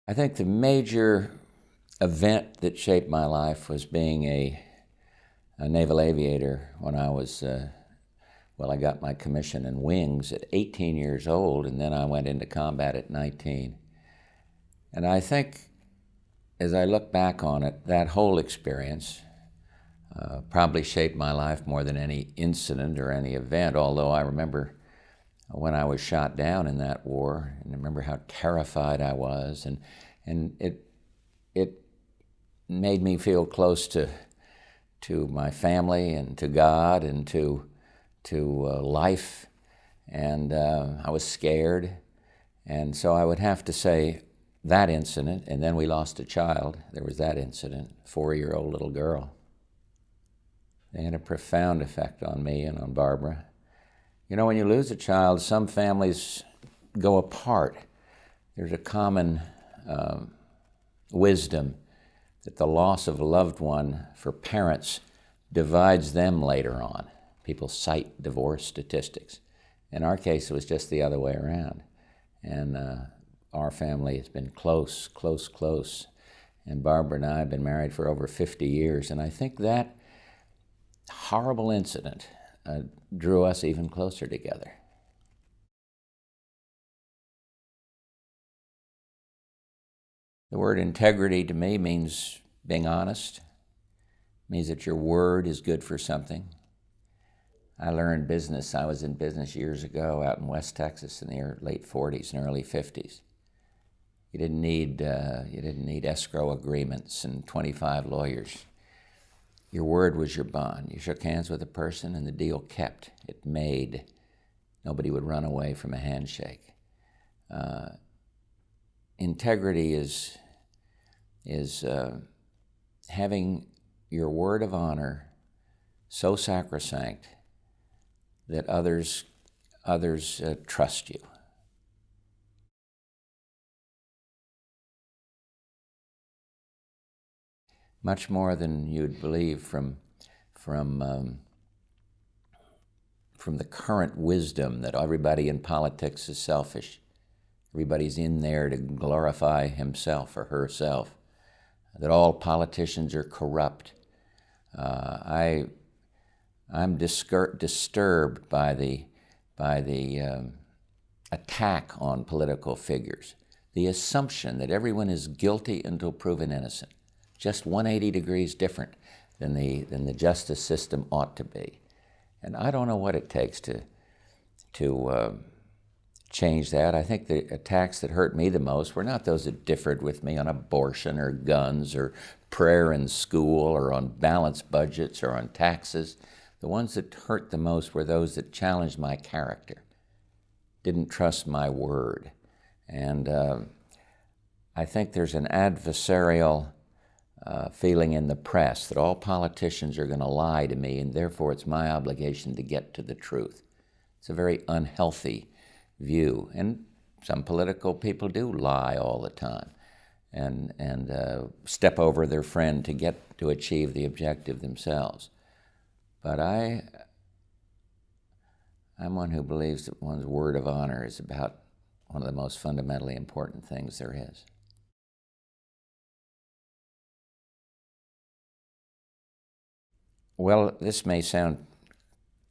I think the major event that shaped my life was being a naval aviator when I was, I got my commission in wings at 18 years old, and then I went into combat at 19. And I think, as I look back on it, that whole experience probably shaped my life more than any incident or any event, although I remember when I was shot down in that war, and I remember how terrified I was, and it made me feel close to my family and to God and to life, and I was scared, and so I would have to say that incident, and then we lost a child. There was that incident, 4-year-old little girl. They had a profound effect on me and on Barbara. You know, when you lose a child, some families go apart. There's a common wisdom that the loss of a loved one for parents divides them later on. People cite divorce statistics. In our case, it was just the other way around. And our family has been close. And Barbara and I have been married for over 50 years. And I think that horrible incident drew us even closer together. The word integrity to me means being honest, means that your word is good for something. I learned business. I was in business years ago out in West Texas in the late 40s and early 50s. You didn't need escrow agreements and 25 lawyers. Your word was your bond. You shook hands with a person and the deal kept. It made. Nobody would run away from a handshake. Integrity is having your word of honor so sacrosanct that others trust you. Much more than you'd believe from the current wisdom that everybody in politics is selfish. Everybody's in there to glorify himself or herself, that all politicians are corrupt. I'm disturbed by the attack on political figures, the assumption that everyone is guilty until proven innocent, just 180 degrees different than the justice system ought to be. And I don't know what it takes to change that. I think the attacks that hurt me the most were not those that differed with me on abortion or guns or prayer in school or on balanced budgets or on taxes. The ones that hurt the most were those that challenged my character, didn't trust my word. And I think there's an adversarial feeling in the press that all politicians are going to lie to me, and therefore it's my obligation to get to the truth. It's a very unhealthy view, and some political people do lie all the time and step over their friend to achieve the objective themselves. But I'm one who believes that one's word of honor is about one of the most fundamentally important things there is. Well, this may sound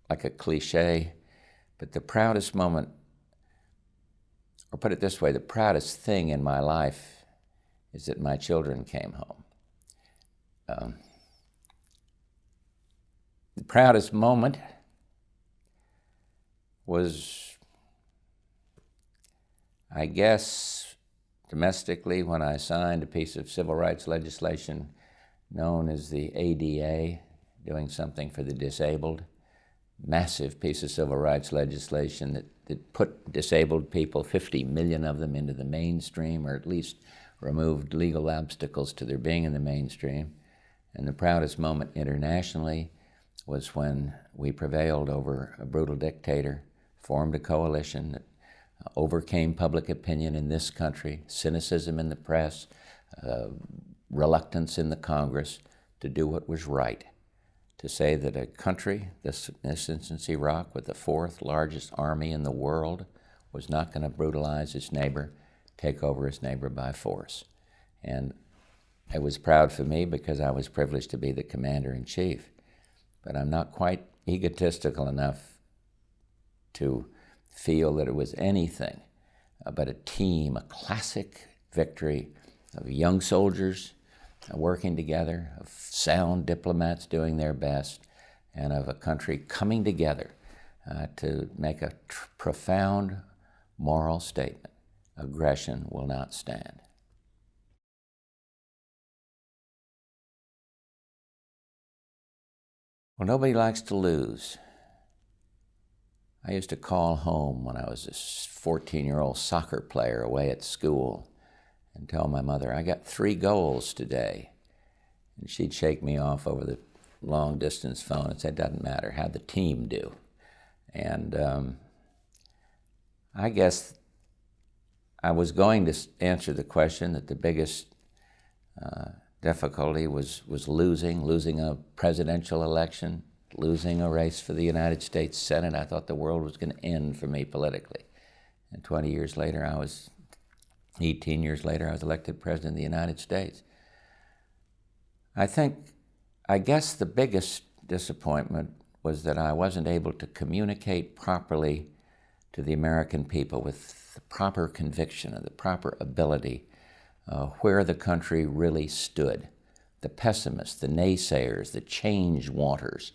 like a cliche, but the proudest moment, or put it this way, the proudest thing in my life is that my children came home. The proudest moment was, I guess, domestically when I signed a piece of civil rights legislation known as the ADA, doing something for the disabled. Massive piece of civil rights legislation that put disabled people, 50 million of them, into the mainstream, or at least removed legal obstacles to their being in the mainstream. And the proudest moment internationally was when we prevailed over a brutal dictator, formed a coalition that overcame public opinion in this country, cynicism in the press, reluctance in the Congress, to do what was right. To say that a country, this instance Iraq, with the 4th largest army in the world, was not going to brutalize its neighbor, take over his neighbor by force. And it was proud for me because I was privileged to be the commander-in-chief. But I'm not quite egotistical enough to feel that it was anything but a team, a classic victory of young soldiers working together, of sound diplomats doing their best, and of a country coming together to make a profound moral statement. Aggression will not stand. Well, nobody likes to lose. I used to call home when I was a 14-year-old soccer player away at school and tell my mother, I got 3 goals today. And she'd shake me off over the long-distance phone and say, it doesn't matter, how'd the team do? And I guess I was going to answer the question that the biggest difficulty was losing a presidential election, losing a race for the United States Senate. I thought the world was going to end for me politically. And 18 years later, I was elected President of the United States. I guess the biggest disappointment was that I wasn't able to communicate properly to the American people with the proper conviction and the proper ability where the country really stood. The pessimists, the naysayers, the change wanters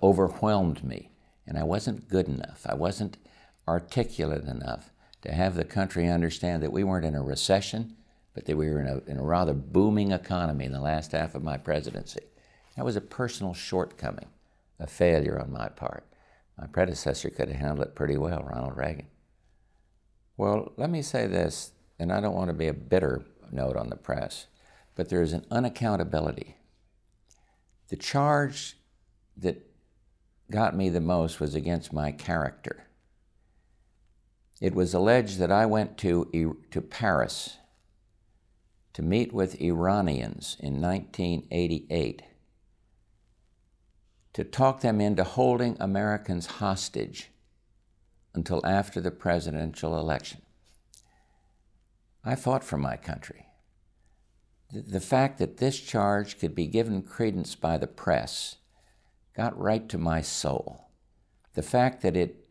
overwhelmed me, and I wasn't good enough. I wasn't articulate enough to have the country understand that we weren't in a recession, but that we were in a rather booming economy in the last half of my presidency. That was a personal shortcoming, a failure on my part. My predecessor could have handled it pretty well, Ronald Reagan. Well, let me say this, and I don't want to be a bitter note on the press, but there is an unaccountability. The charge that got me the most was against my character. It was alleged that I went to Paris to meet with Iranians in 1988 to talk them into holding Americans hostage until after the presidential election. I fought for my country. The fact that this charge could be given credence by the press got right to my soul. The fact that it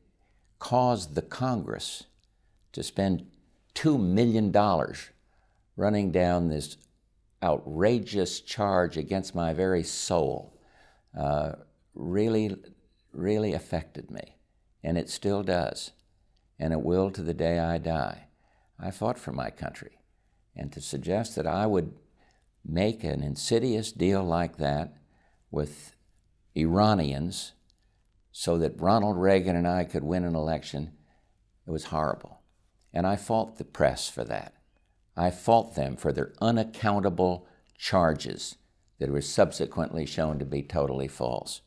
caused the Congress to spend $2 million running down this outrageous charge against my very soul really affected me. And it still does. And it will to the day I die. I fought for my country. And to suggest that I would make an insidious deal like that with Iranians so that Ronald Reagan and I could win an election, it was horrible. And I fault the press for that. I fault them for their unaccountable charges that were subsequently shown to be totally false.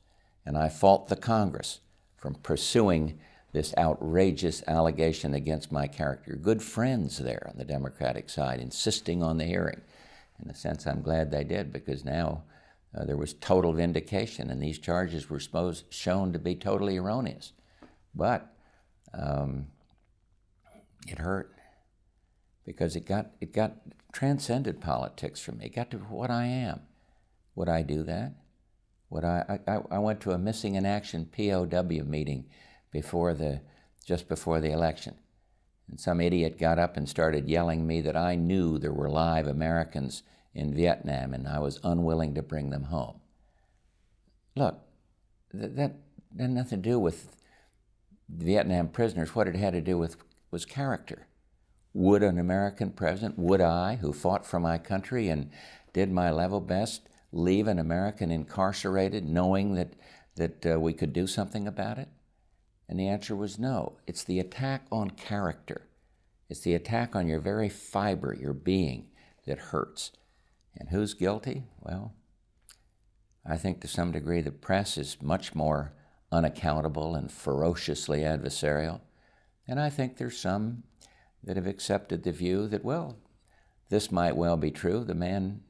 And I fault the Congress from pursuing this outrageous allegation against my character. Good friends there on the Democratic side insisting on the hearing. In a sense, I'm glad they did, because now there was total vindication, and these charges were shown to be totally erroneous. But it hurt, because it transcended politics for me. It got to what I am. Would I do that? I went to a missing in action POW meeting just before the election. And some idiot got up and started yelling me that I knew there were live Americans in Vietnam and I was unwilling to bring them home. Look, that had nothing to do with Vietnam prisoners. What it had to do with was character. Would an American president, would I, who fought for my country and did my level best, leave an American incarcerated knowing that we could do something about it? And the answer was no. It's the attack on character. It's the attack on your very fiber, your being, that hurts. And who's guilty? Well, I think to some degree the press is much more unaccountable and ferociously adversarial. And I think there's some that have accepted the view that, well, this might well be true. The man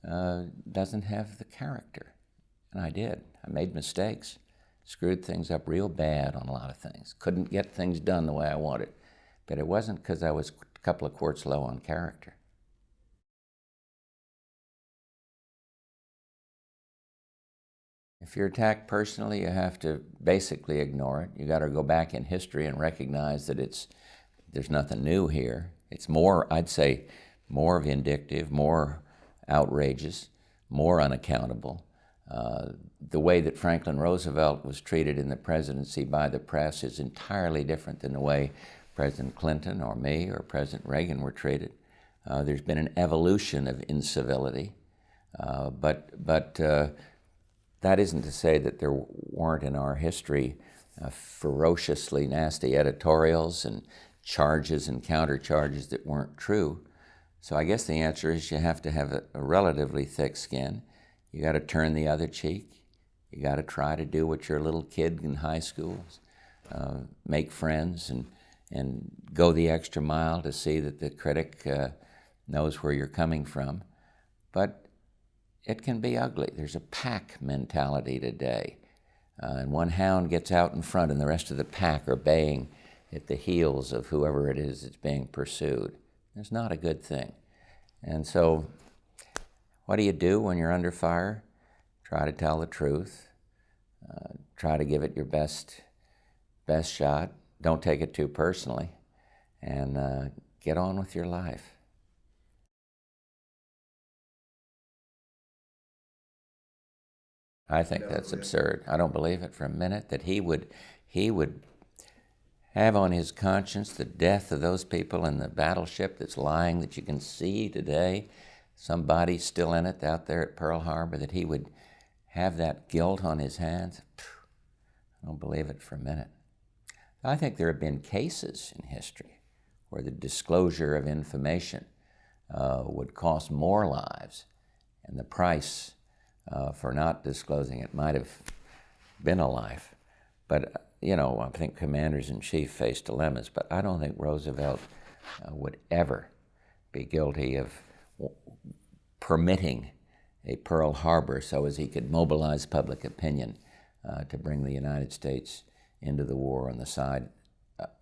doesn't have the character. And I did. I made mistakes. Screwed things up real bad on a lot of things. Couldn't get things done the way I wanted. But it wasn't because I was couple of quarts low on character. If you're attacked personally, you have to basically ignore it. You got to go back in history and recognize that there's nothing new here. It's more, I'd say, more vindictive, more outrageous, more unaccountable. The way that Franklin Roosevelt was treated in the presidency by the press is entirely different than the way President Clinton or me or President Reagan were treated. There's been an evolution of incivility, but that isn't to say that there weren't in our history ferociously nasty editorials and charges and countercharges that weren't true. So I guess the answer is you have to have a relatively thick skin. You got to turn the other cheek. You got to try to do what your little kid in high school, make friends and go the extra mile to see that the critic knows where you're coming from. But it can be ugly. There's a pack mentality today. And one hound gets out in front and the rest of the pack are baying at the heels of whoever it is that's being pursued. It's not a good thing. And so what do you do when you're under fire? Try to tell the truth. Try to give it your best shot. Don't take it too personally. And get on with your life. I think that's absurd. I don't believe it for a minute that he would have on his conscience the death of those people in the battleship that's lying that you can see today. Somebody still in it out there at Pearl Harbor, that he would have that guilt on his hands. I don't believe it for a minute. I think there have been cases in history where the disclosure of information would cost more lives, and the price for not disclosing it might have been a life. But, I think commanders-in-chief face dilemmas, but I don't think Roosevelt would ever be guilty of permitting a Pearl Harbor so as he could mobilize public opinion to bring the United States into the war on the side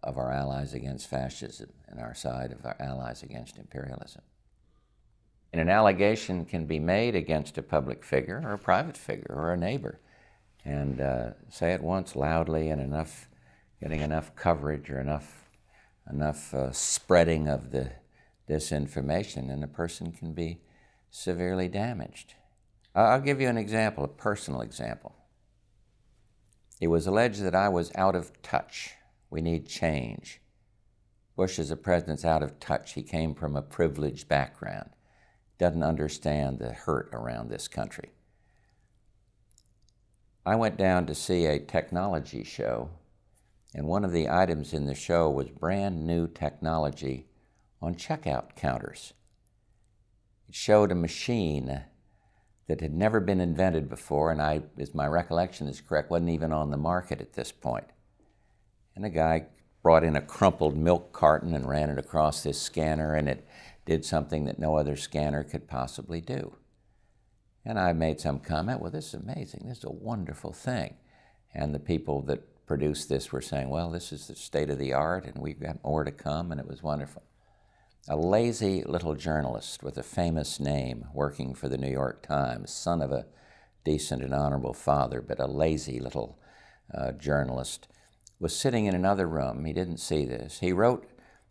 of our allies against fascism and our side of our allies against imperialism. And an allegation can be made against a public figure or a private figure or a neighbor, and say it once loudly and getting enough coverage or enough spreading of the disinformation, and a person can be severely damaged. I'll give you an example, a personal example. It was alleged that I was out of touch. We need change. Bush, as a president's out of touch. He came from a privileged background. Doesn't understand the hurt around this country. I went down to see a technology show, and one of the items in the show was brand new technology on checkout counters. It showed a machine that had never been invented before, and as my recollection is correct, wasn't even on the market at this point. And a guy brought in a crumpled milk carton and ran it across this scanner, and it did something that no other scanner could possibly do. And I made some comment, well, this is amazing, this is a wonderful thing. And the people that produced this were saying, well, this is the state of the art, and we've got more to come, and it was wonderful. A lazy little journalist with a famous name working for the New York Times, son of a decent and honorable father, but a lazy little journalist, was sitting in another room. He didn't see this. He wrote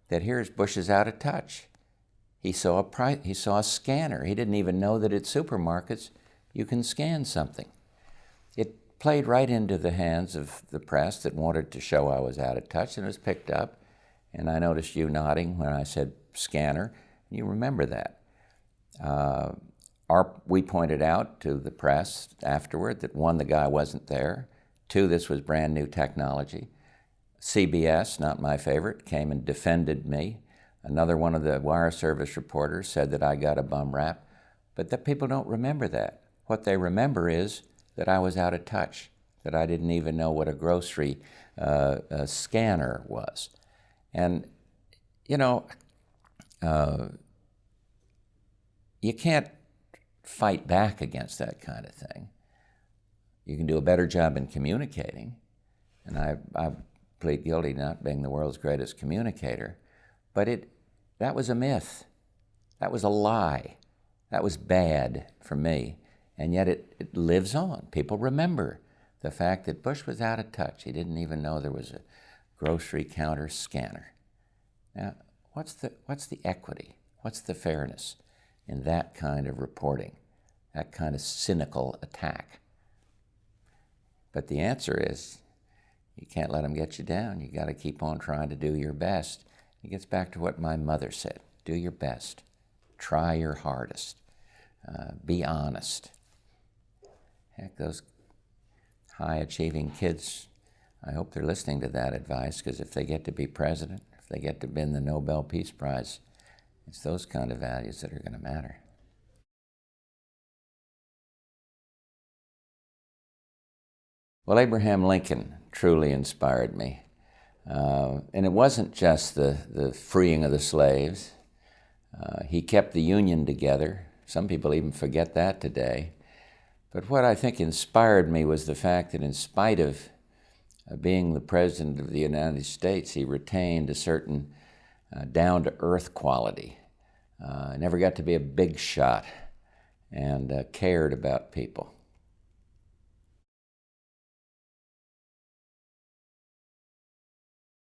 that here's Bush is out of touch. He saw a scanner. He didn't even know that at supermarkets you can scan something. It played right into the hands of the press that wanted to show I was out of touch, and it was picked up. And I noticed you nodding when I said scanner. You remember that. We pointed out to the press afterward that, one, the guy wasn't there. Two, this was brand new technology. CBS, not my favorite, came and defended me. Another one of the wire service reporters said that I got a bum rap. But the people don't remember that. What they remember is that I was out of touch, that I didn't even know what a grocery scanner was. And, you can't fight back against that kind of thing. You can do a better job in communicating, and I plead guilty to not being the world's greatest communicator, but That was a myth. That was a lie. That was bad for me. And yet it lives on. People remember the fact that Bush was out of touch. He didn't even know there was a grocery counter scanner. Now, what's the equity? What's the fairness in that kind of reporting, that kind of cynical attack? But the answer is, you can't let them get you down. You got to keep on trying to do your best. It gets back to what my mother said. Do your best. Try your hardest. Be honest. Heck, those high-achieving kids, I hope they're listening to that advice, because if they get to be president, if they get to win the Nobel Peace Prize, it's those kind of values that are going to matter. Well, Abraham Lincoln truly inspired me. And it wasn't just the freeing of the slaves. He kept the Union together. Some people even forget that today. But what I think inspired me was the fact that in spite of being the President of the United States, he retained a certain down-to-earth quality. Never got to be a big shot and cared about people.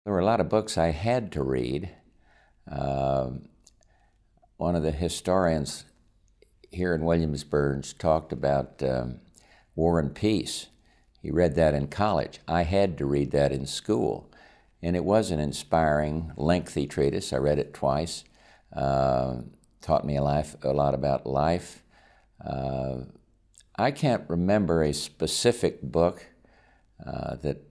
There were a lot of books I had to read. One of the historians here in Williamsburg talked about War and Peace. He read that in college. I had to read that in school. And it was an inspiring, lengthy treatise. I read it twice. Taught me a lot about life. I can't remember a specific book that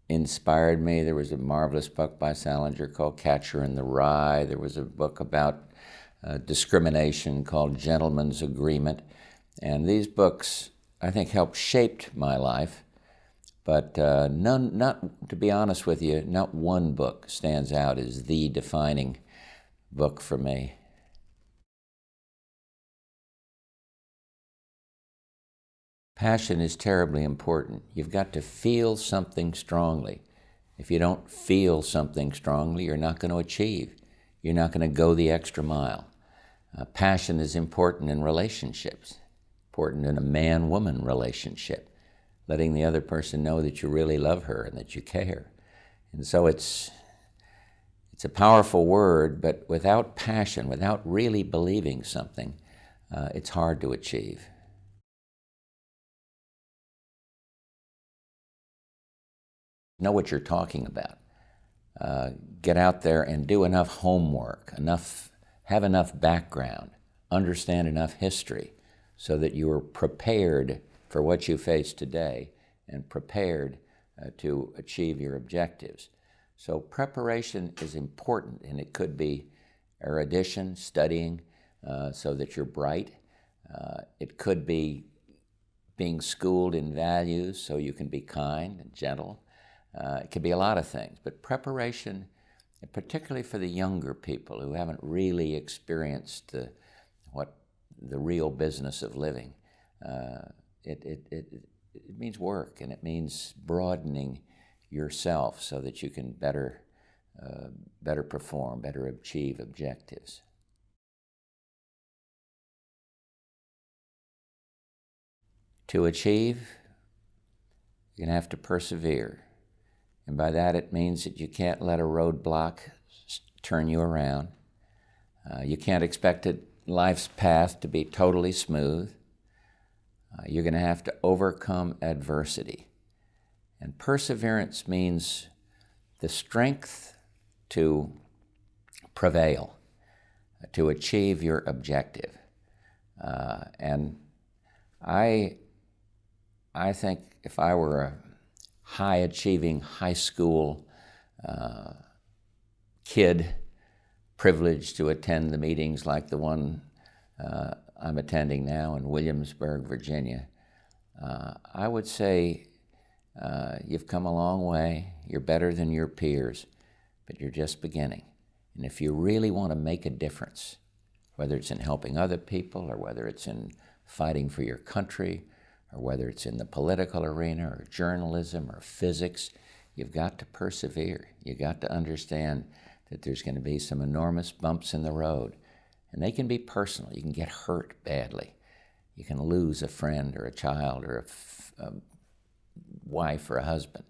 inspired me. There was a marvelous book by Salinger called Catcher in the Rye. There was a book about discrimination called Gentleman's Agreement. And these books, I think, helped shape my life. But not, to be honest with you, not one book stands out as the defining book for me. Passion is terribly important. You've got to feel something strongly. If you don't feel something strongly, you're not going to achieve. You're not going to go the extra mile. Passion is important in relationships, important in a man-woman relationship, letting the other person know that you really love her and that you care. And so it's a powerful word, but without passion, without really believing something, it's hard to achieve. Know what you're talking about. Get out there and do enough homework, have enough background, understand enough history so that you are prepared for what you face today and prepared to achieve your objectives. So preparation is important, and it could be erudition, studying so that you're bright. It could be being schooled in values so you can be kind and gentle. It could be a lot of things, but preparation, particularly for the younger people who haven't really experienced the real business of living, it means work, and it means broadening yourself so that you can better perform, better achieve objectives. To achieve, you're going to have to persevere. And by that it means that you can't let a roadblock turn you around. You can't expect life's path to be totally smooth. You're going to have to overcome adversity. And perseverance means the strength to prevail, to achieve your objective. And I think if I were a high-achieving high school kid, privileged to attend the meetings like the one I'm attending now in Williamsburg, Virginia, I would say you've come a long way, you're better than your peers, but you're just beginning. And if you really want to make a difference, whether it's in helping other people or whether it's in fighting for your country, or whether it's in the political arena or journalism or physics, you've got to persevere. You've got to understand that there's going to be some enormous bumps in the road. And they can be personal. You can get hurt badly. You can lose a friend or a child or a wife or a husband.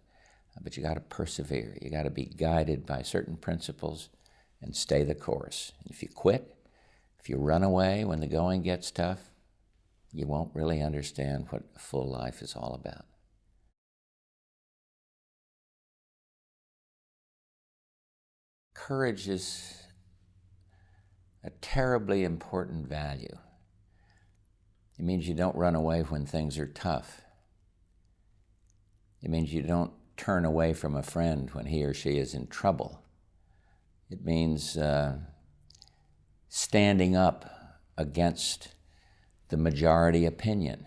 But you got to persevere. You got to be guided by certain principles and stay the course. If you quit, if you run away when the going gets tough, you won't really understand what a full life is all about. Courage is a terribly important value. It means you don't run away when things are tough. It means you don't turn away from a friend when he or she is in trouble. It means standing up against the majority opinion.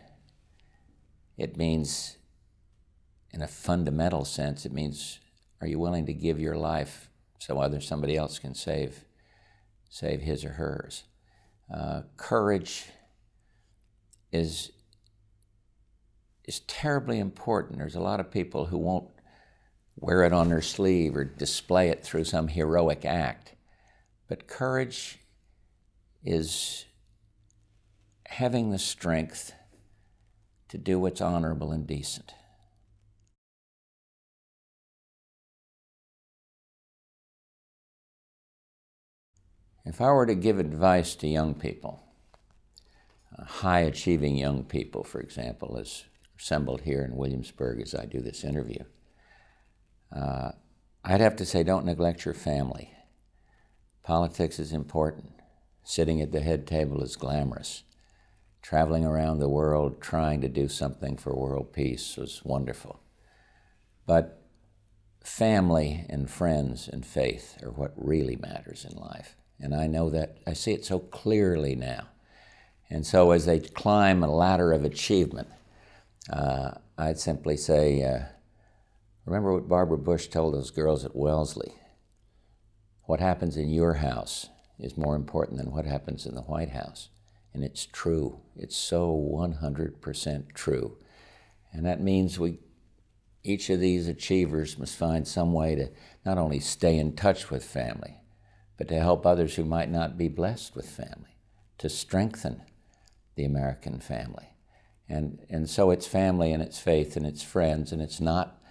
It means, in a fundamental sense, it means, are you willing to give your life so somebody else can save his or hers? Courage is terribly important. There's a lot of people who won't wear it on their sleeve or display it through some heroic act. But courage is having the strength to do what's honorable and decent. If I were to give advice to young people, high-achieving young people, for example, as assembled here in Williamsburg as I do this interview, I'd have to say, don't neglect your family. Politics is important. Sitting at the head table is glamorous. Traveling around the world trying to do something for world peace was wonderful. But family and friends and faith are what really matters in life. And I know that, I see it so clearly now. And so as they climb a ladder of achievement, I'd simply say, remember what Barbara Bush told those girls at Wellesley. What happens in your house is more important than what happens in the White House. And it's true. It's so 100% true. And that means each of these achievers must find some way to not only stay in touch with family, but to help others who might not be blessed with family, to strengthen the American family. And so it's family and it's faith and it's friends, and it's not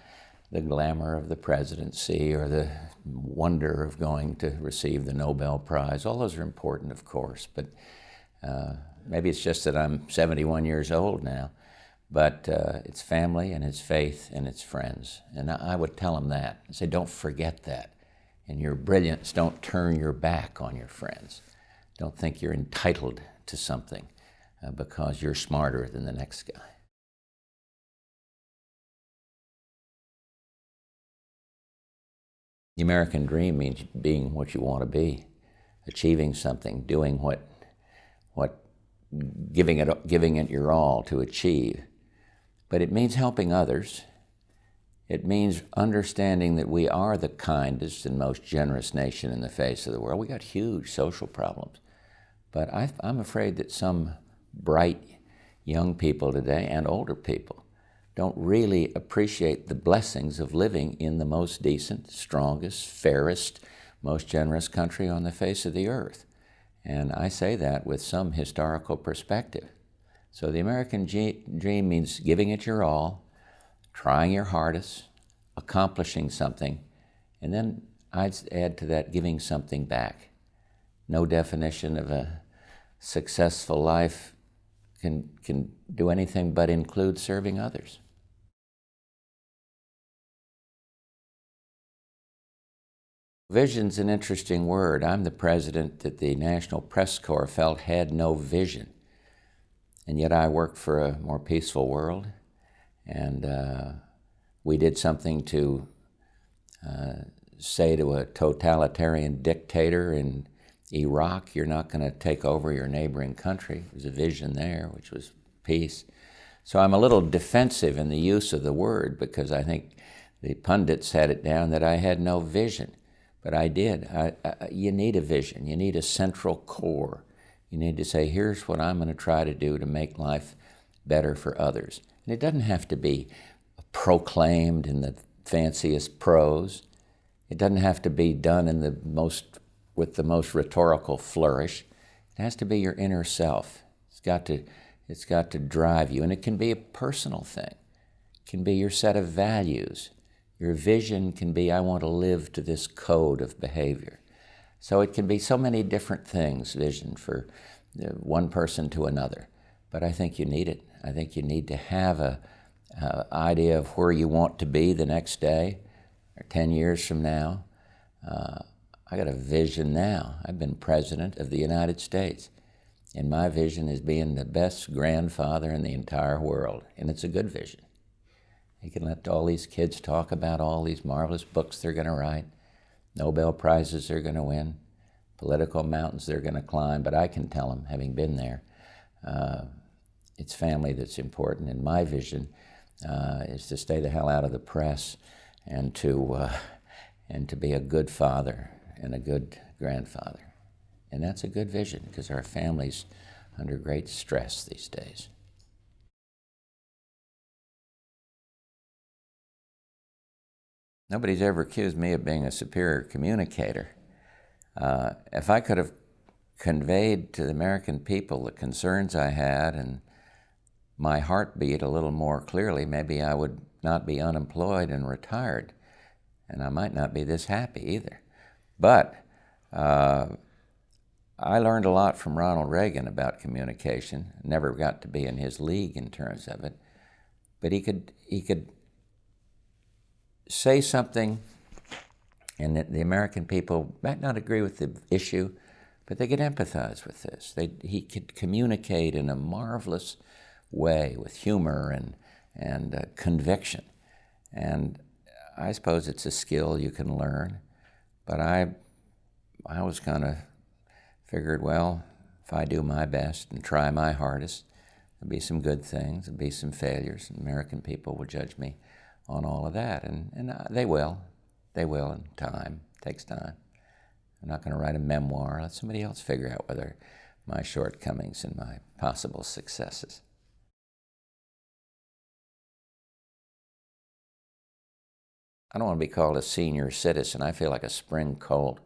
the glamour of the presidency or the wonder of going to receive the Nobel Prize. All those are important, of course, but maybe it's just that I'm 71 years old now, but it's family and it's faith and it's friends. And I would tell them that. I say, don't forget that. In your brilliance, don't turn your back on your friends. Don't think you're entitled to something because you're smarter than the next guy. The American dream means being what you want to be, achieving something, doing what giving it your all to achieve. But it means helping others. It means understanding that we are the kindest and most generous nation in the face of the world. We got huge social problems. But I'm afraid that some bright young people today and older people don't really appreciate the blessings of living in the most decent, strongest, fairest, most generous country on the face of the earth. And I say that with some historical perspective. So the American dream means giving it your all, trying your hardest, accomplishing something, and then I'd add to that giving something back. No definition of a successful life can do anything but include serving others. Vision's an interesting word. I'm the president that the National Press Corps felt had no vision. And yet I worked for a more peaceful world. And we did something to say to a totalitarian dictator in Iraq, you're not going to take over your neighboring country. There was a vision there, which was peace. So I'm a little defensive in the use of the word because I think the pundits had it down that I had no vision. But I did. You need a vision. You need a central core. You need to say, here's what I'm going to try to do to make life better for others. And it doesn't have to be proclaimed in the fanciest prose. It doesn't have to be done with the most rhetorical flourish. It has to be your inner self. It's got to drive you, and it can be a personal thing. It can be your set of values. Your vision can be, I want to live to this code of behavior. So it can be so many different things, vision for one person to another. But I think you need it. I think you need to have a idea of where you want to be the next day or 10 years from now. I got a vision now. I've been President of the United States, and my vision is being the best grandfather in the entire world, and it's a good vision. You can let all these kids talk about all these marvelous books they're going to write, Nobel Prizes they're going to win, political mountains they're going to climb, but I can tell them, having been there, it's family that's important, and my vision is to stay the hell out of the press and to be a good father and a good grandfather. And that's a good vision, because our family's under great stress these days. Nobody's ever accused me of being a superior communicator. If I could have conveyed to the American people the concerns I had and my heartbeat a little more clearly, maybe I would not be unemployed and retired, and I might not be this happy either. But I learned a lot from Ronald Reagan about communication. Never got to be in his league in terms of it, but he could say something, and the American people might not agree with the issue, but they could empathize with this. He could communicate in a marvelous way with humor and conviction. And I suppose it's a skill you can learn, but I was kind of figured, well, if I do my best and try my hardest, there'll be some good things, there'll be some failures, and American people will judge me on all of that, and they will in time. It takes time. I'm not going to write a memoir. Let somebody else figure out whether my shortcomings and my possible successes. I don't want to be called a senior citizen. I feel like a spring cold.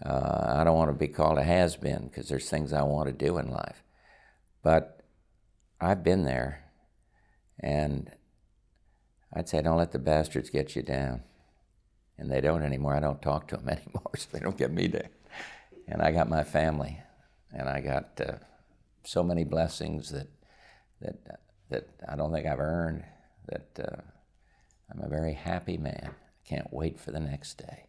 I don't want to be called a has-been, because there's things I want to do in life. But I've been there, and I'd say don't let the bastards get you down. And they don't anymore. I don't talk to them anymore, so they don't get me down. And I got my family, and I got so many blessings that I don't think I've earned, that I'm a very happy man. I can't wait for the next day.